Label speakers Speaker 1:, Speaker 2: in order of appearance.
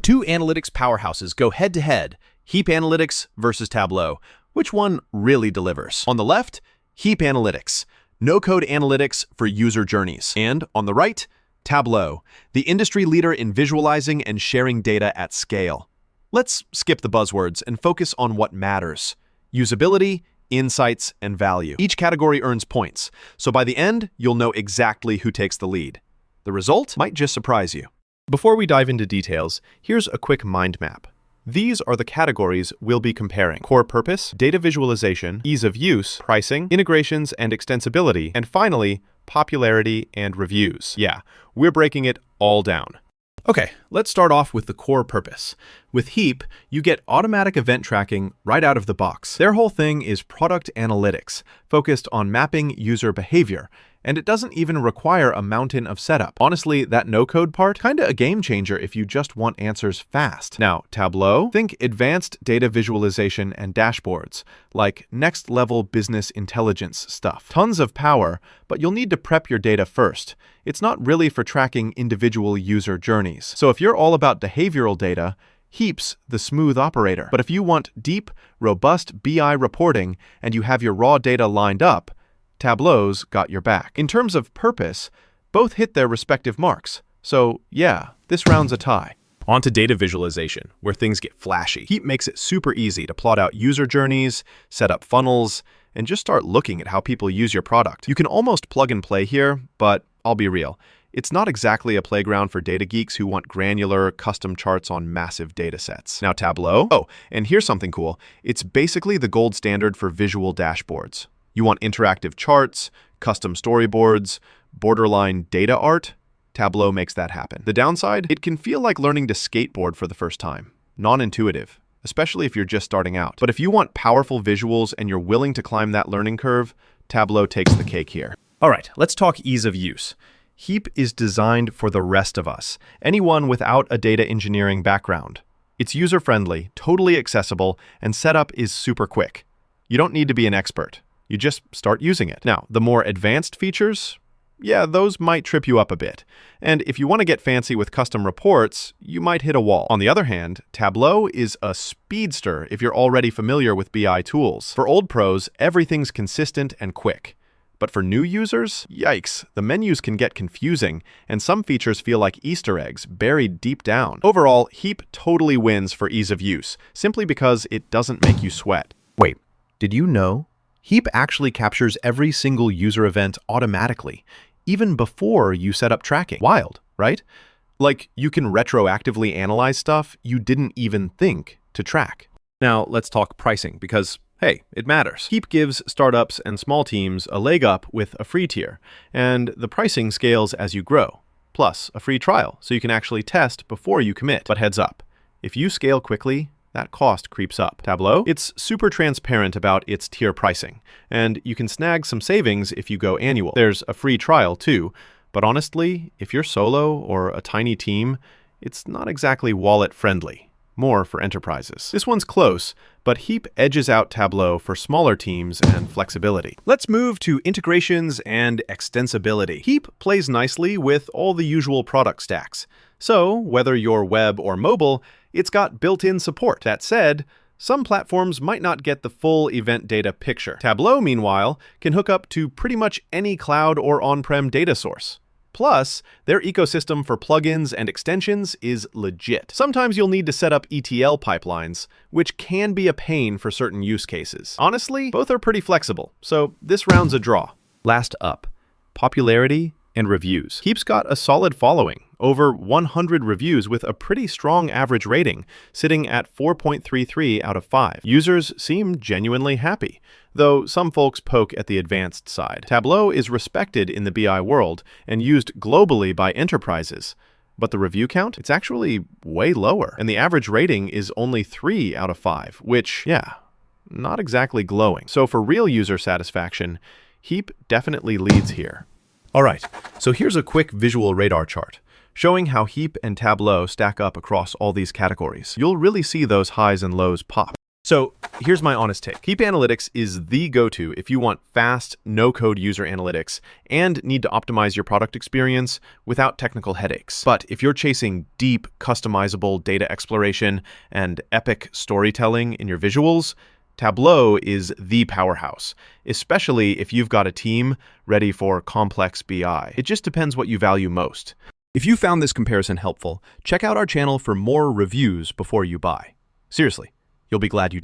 Speaker 1: Two analytics powerhouses go head-to-head, Heap Analytics versus Tableau. Which one really delivers? On the left, Heap Analytics, no-code analytics for user journeys. And on the right, Tableau, the industry leader in visualizing and sharing data at scale. Let's skip the buzzwords and focus on what matters: usability, insights, and value. Each category earns points, so by the end, you'll know exactly who takes the lead. The result might just surprise you.
Speaker 2: Before we dive into details, here's a quick mind map. These are the categories we'll be comparing: core purpose, data visualization, ease of use, pricing, integrations and extensibility, and finally, popularity and reviews. Yeah, we're breaking it all down. Okay, let's start off with the core purpose. With Heap, you get automatic event tracking right out of the box. Their whole thing is product analytics, focused on mapping user behavior, and it doesn't even require a mountain of setup. Honestly, that no-code part, kinda a game changer if you just want answers fast. Now, Tableau, think advanced data visualization and dashboards, like next-level business intelligence stuff. Tons of power, but you'll need to prep your data first. It's not really for tracking individual user journeys. So if you're all about behavioral data, Heap's the smooth operator. But if you want deep, robust BI reporting and you have your raw data lined up, Tableau's got your back. In terms of purpose, both hit their respective marks. So yeah, this round's a tie.
Speaker 1: On to data visualization, where things get flashy. Heap makes it super easy to plot out user journeys, set up funnels, and just start looking at how people use your product. You can almost plug and play here, but I'll be real. It's not exactly a playground for data geeks who want granular, custom charts on massive data sets. Now Tableau? Oh, and here's something cool. It's basically the gold standard for visual dashboards. You want interactive charts, custom storyboards, borderline data art? Tableau makes that happen. The downside? It can feel like learning to skateboard for the first time. Non-intuitive, especially if you're just starting out. But if you want powerful visuals and you're willing to climb that learning curve, Tableau takes the cake here.
Speaker 2: All right, let's talk ease of use. Heap is designed for the rest of us, anyone without a data engineering background. It's user-friendly, totally accessible, and setup is super quick. You don't need to be an expert. You just start using it. Now, the more advanced features, yeah, those might trip you up a bit. And if you want to get fancy with custom reports, you might hit a wall. On the other hand, Tableau is a speedster if you're already familiar with BI tools. For old pros, everything's consistent and quick. But for new users, yikes, the menus can get confusing, and some features feel like Easter eggs buried deep down. Overall, Heap totally wins for ease of use, simply because it doesn't make you sweat. Wait, did you know? Heap actually captures every single user event automatically, even before you set up tracking. Wild, right? Like, you can retroactively analyze stuff you didn't even think to track. Now, let's talk pricing, because hey, it matters. Heap gives startups and small teams a leg up with a free tier, and the pricing scales as you grow, plus a free trial, so you can actually test before you commit. But heads up, if you scale quickly, that cost creeps up. Tableau? It's super transparent about its tier pricing, and you can snag some savings if you go annual. There's a free trial too, but honestly, if you're solo or a tiny team, it's not exactly wallet-friendly. More for enterprises. This one's close, but Heap edges out Tableau for smaller teams and flexibility. Let's move to integrations and extensibility. Heap plays nicely with all the usual product stacks. So, whether you're web or mobile, it's got built-in support. That said, some platforms might not get the full event data picture. Tableau, meanwhile, can hook up to pretty much any cloud or on-prem data source. Plus, their ecosystem for plugins and extensions is legit. Sometimes you'll need to set up ETL pipelines, which can be a pain for certain use cases. Honestly, both are pretty flexible, so this round's a draw. Last up, popularity and reviews. Heap's got a solid following, over 100 reviews with a pretty strong average rating, sitting at 4.33 out of 5. Users seem genuinely happy, though some folks poke at the advanced side. Tableau is respected in the BI world and used globally by enterprises, but the review count, it's actually way lower, and the average rating is only 3 out of 5, which, yeah, not exactly glowing. So for real user satisfaction, Heap definitely leads here. All right, so here's a quick visual radar chart showing how Heap and Tableau stack up across all these categories. You'll really see those highs and lows pop.
Speaker 1: So here's my honest take. Heap Analytics is the go-to if you want fast, no-code user analytics and need to optimize your product experience without technical headaches. But if you're chasing deep, customizable data exploration and epic storytelling in your visuals, Tableau is the powerhouse, especially if you've got a team ready for complex BI. It just depends what you value most.
Speaker 2: If you found this comparison helpful, check out our channel for more reviews before you buy. Seriously, you'll be glad you did.